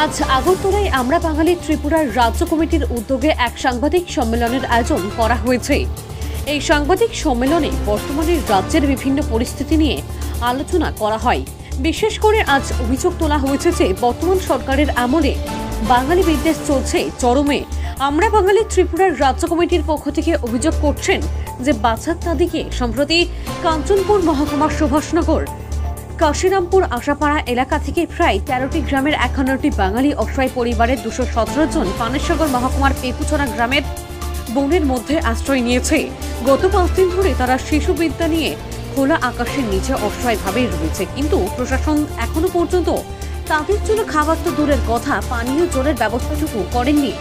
আজ আগরতলায় আমরা বাঙালি ত্রিপুরার রাজ্য কমিটির উদ্যোগে এক সাংবাদিক সম্মেলনের আয়োজন করা হয়েছে। এই সাংবাদিক সম্মেলনে বর্তমানে রাজ্যের বিভিন্ন পরিস্থিতি নিয়ে আলোচনা করা হয়। বিশেষ করে আজ অভিযোগ তোলা হয়েছে যে বর্তমান সরকারের আমলে বাঙালি বিদ্বেষ চলছে চরমে। আমরা বাঙালি ত্রিপুরার রাজ্য কমিটির পক্ষ থেকে অভিযোগ করছেন যে বাছার তাদিকে সম্প্রতি কাঞ্চনপুর মহকুমার সুভাষনগর কাশিরামপুর আশাপাড়া এলাকা থেকে প্রায় ১৩টি গ্রামের ৫১টি বাঙালি অসহায় পরিবারের ২১৭ জন পানেশ্বর মহকুমার পেকুছড়া গ্রামের বনের মধ্যে আশ্রয় নিয়েছে। গত ৫ দিন ধরে তারা শিশু বিদ্যা নিয়ে খোলা আকাশের নিচে অসহায়ভাবে রয়েছে, কিন্তু প্রশাসন এখনো পর্যন্ত তাদের জন্য খাবার তো দূরের কথা, পানীয় জলের ব্যবস্থাটুকু করেননি।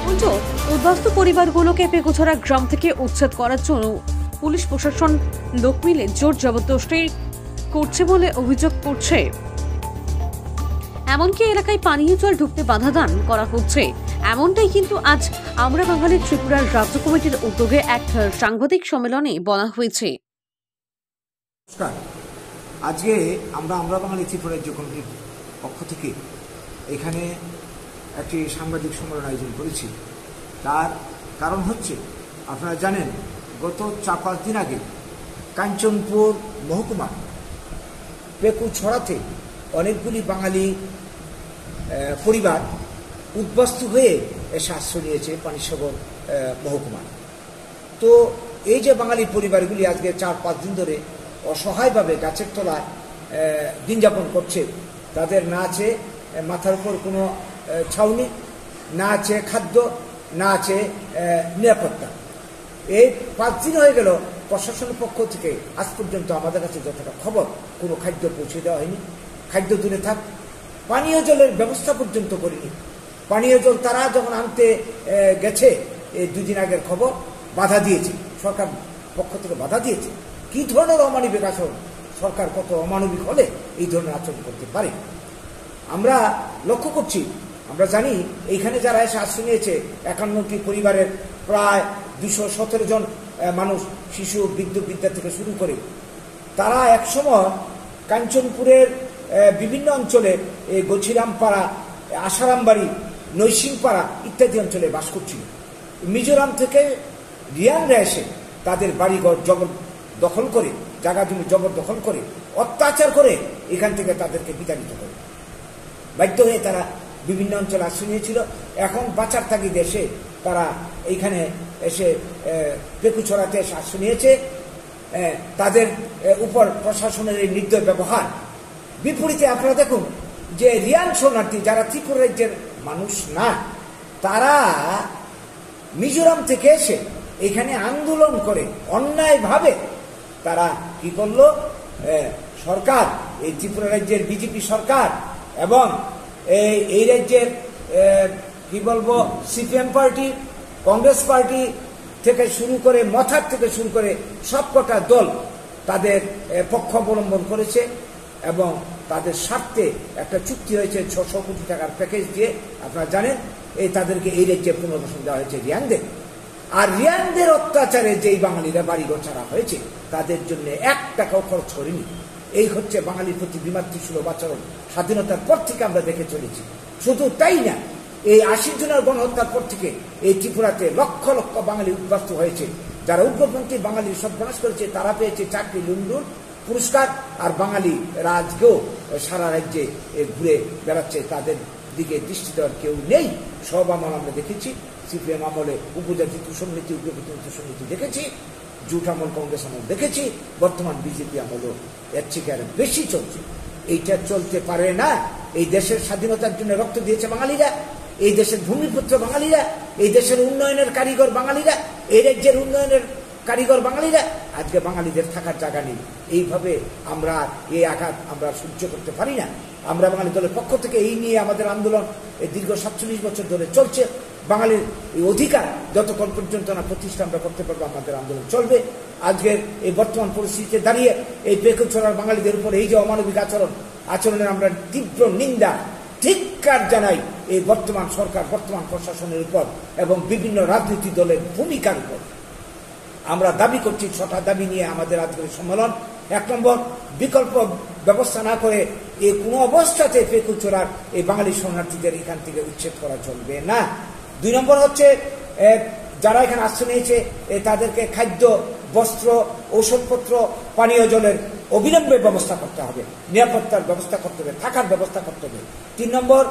উল্টো উদ্বাস্তু পরিবারগুলোকে পেকুছড়া গ্রাম থেকে উচ্ছেদ করার জন্য পুলিশ প্রশাসন লোক মিলে জোর জবরদস্তি করছে বলে অভিযোগ করছে। এমনকি এলাকায় পানীয় জল ঢুকতে বাধা দান করা হচ্ছে। এমনটাই কিন্তু আজ আমরা বাঙালি ত্রিপুরার রাজ্য কমিটির উদ্যোগে এক সাংবাদিক সম্মেলনে বলা হয়েছে। আজকে আমরা বাঙালি ত্রিপুরা রাজ্য কমিটির পক্ষ থেকে এখানে একটি সাংবাদিক সম্মেলন আয়োজন করেছি। তার কারণ হচ্ছে, আপনারা জানেন, গত ৪-৫ দিন আগে কাঞ্চনপুর মহকুমা পেকুছড়াতে অনেকগুলি বাঙালি পরিবার উদ্বাস্তু হয়ে এসে আশ্রয় নিয়েছে পানিসাগর মহকুমায়। তো এই যে বাঙালি পরিবারগুলি আজকে ৪-৫ দিন ধরে অসহায়ভাবে গাছের তলায় দিন যাপন করছে, তাদের না আছে মাথার উপর কোনো ছাউনি, না আছে খাদ্য, না আছে নিরাপত্তা। এই ৫ দিন হয়ে গেল, প্রশাসনের পক্ষ থেকে আজ পর্যন্ত আমাদের কাছে যতটা খবর, কোনো খাদ্য পৌঁছে দেওয়া হয়নি। খাদ্য দূরে থাক, পানীয় জলের ব্যবস্থা পর্যন্ত করিনি। পানীয় জল তারা যখন আনতে গেছে, এই ২ দিন আগের খবর, বাধা দিয়েছে, সরকার পক্ষ থেকে বাধা দিয়েছে। কি ধরনের অমানবিক আচরণ! সরকার কত অমানবিক হলে এই ধরনের আচরণ করতে পারে? আমরা লক্ষ্য করছি, আমরা জানি এইখানে যারা এসে আশ্রয় নিয়েছে ৫১টি পরিবারের প্রায় ২১৭ জন মানুষ, শিশু বিদ্যা থেকে শুরু করে, তারা একসময় কাঞ্চনপুরের বিভিন্ন অঞ্চলে গছিরামপাড়া, আশারামবাড়ি, নৈসিংপাড়া ইত্যাদি অঞ্চলে বাস করছিল। মিজোরাম থেকে রিয়াংরা এসে তাদের বাড়িঘর দখল করে, জায়গা জমি জবরদখল করে, অত্যাচার করে এখান থেকে তাদেরকে বিতাড়িত করে। বাধ্য হয়ে তারা বিভিন্ন অঞ্চলে আশ্রয় নিয়েছিল। এখন বাঁচার তাগিদে এসে তারা এইখানে এসে পেকুছড়াতে এসে আশ্রয় নিয়েছে। তাদের উপর প্রশাসনের এই নির্দয় ব্যবহার। বিপরীতে আপনারা দেখুন যে রিয়াং শরণার্থী, যারা ত্রিপুরা রাজ্যের মানুষ না, তারা মিজোরাম থেকে এসে এখানে আন্দোলন করে অন্যায়ভাবে তারা কি করলো, সরকার, এই ত্রিপুরা রাজ্যের বিজেপি সরকার এবং এই রাজ্যের কি বলবো সিপিএম পার্টি, কংগ্রেস পার্টি থেকে শুরু করে, মথার থেকে শুরু করে সবকটা দল তাদের পক্ষ অবলম্বন করেছে এবং তাদের স্বার্থে একটা চুক্তি হয়েছে ৬০০ কোটি টাকার প্যাকেজ দিয়ে। আপনারা জানেন, তাদেরকে এই রাজ্যে পুনর্বাসন দেওয়া হয়েছে রিয়াংদের। আর রিয়াংদের অত্যাচারে যেই বাঙালিরা বাড়িঘর ছাড়া হয়েছে, তাদের জন্য ১ টাকাও খরচ করেনি। এই হচ্ছে বাঙালির প্রতি বিমাতৃসুলভ আচরণ। স্বাধীনতার পর থেকে আমরা দেখে চলেছি। শুধু তাই না, এই ৮০ জনের গণহত্যার পর থেকে এই ত্রিপুরাতে লক্ষ লক্ষ বাঙালি উদ্বাস্তু হয়েছে। যারা উগ্রপন্থী বাঙালির সর্বনাশ করেছে, তারা পেয়েছে চাকরি, লুন্ডুর পুরস্কার। আর বাঙালি আজকেও সারা রাজ্যে ঘুরে বেড়াচ্ছে, তাদের দিকে দৃষ্টি দেওয়ার কেউ নেই। সব আমল আমরা দেখেছি। সিপিএম আমলে উপজাতি তুষনীতি, উগ্রপন্থী তুষনীতি দেখেছি, জুট আমল, কংগ্রেস আমল দেখেছি, বর্তমান বিজেপি আমলও এর থেকে আরো বেশি চলছে। এইটা চলতে পারে না। এই দেশের স্বাধীনতার জন্য রক্ত দিয়েছে বাঙালিরা, এই দেশের ভূমিপুত্র বাঙালিরা, এই দেশের উন্নয়নের কারিগর বাঙালিরা, এই রাজ্যের উন্নয়নের কারিগর বাঙালিরা। আজকে বাঙালিদের থাকার জায়গা নেই। এইভাবে আমরা এই আঘাত আমরা সহ্য করতে পারি না। আমরা বাঙালি দলের পক্ষ থেকে এই নিয়ে আমাদের আন্দোলন এই দীর্ঘ ৪৭ বছর ধরে চলছে। বাঙালির এই অধিকার যতক্ষণ পর্যন্ত না প্রতিষ্ঠা আমরা করতে পারবো, আমাদের আন্দোলন চলবে। আজকের এই বর্তমান পরিস্থিতিতে দাঁড়িয়ে এই পেকুছড়ার বাঙালিদের উপর এই যে অমানবিক আচরণের আমরা তীব্র নিন্দা, ধিক্কার জানাই এই বর্তমান সরকার, বর্তমান প্রশাসনের উপর এবং বিভিন্ন রাজনৈতিক দলের ভূমিকার উপর। আমরা দাবি করছি, ৬টা দাবি নিয়ে আমাদের আজকের সম্মেলন। এক নম্বর, বিকল্প ব্যবস্থা না করে এই কোনো অবস্থাতে পেকুচোরার এই বাঙালি শরণার্থীদের এখান থেকে উচ্ছেদ করা চলবে না। 2 নম্বর হচ্ছে যারা এখানে আশ্রয় নিয়েছে তাদেরকে খাদ্য, বস্ত্র, ঔষধপত্র, পানীয় জলের অবিলম্বে ব্যবস্থা করতে হবে, নিরাপত্তার ব্যবস্থা করতে হবে, থাকার ব্যবস্থা করতে হবে। 3 নম্বর,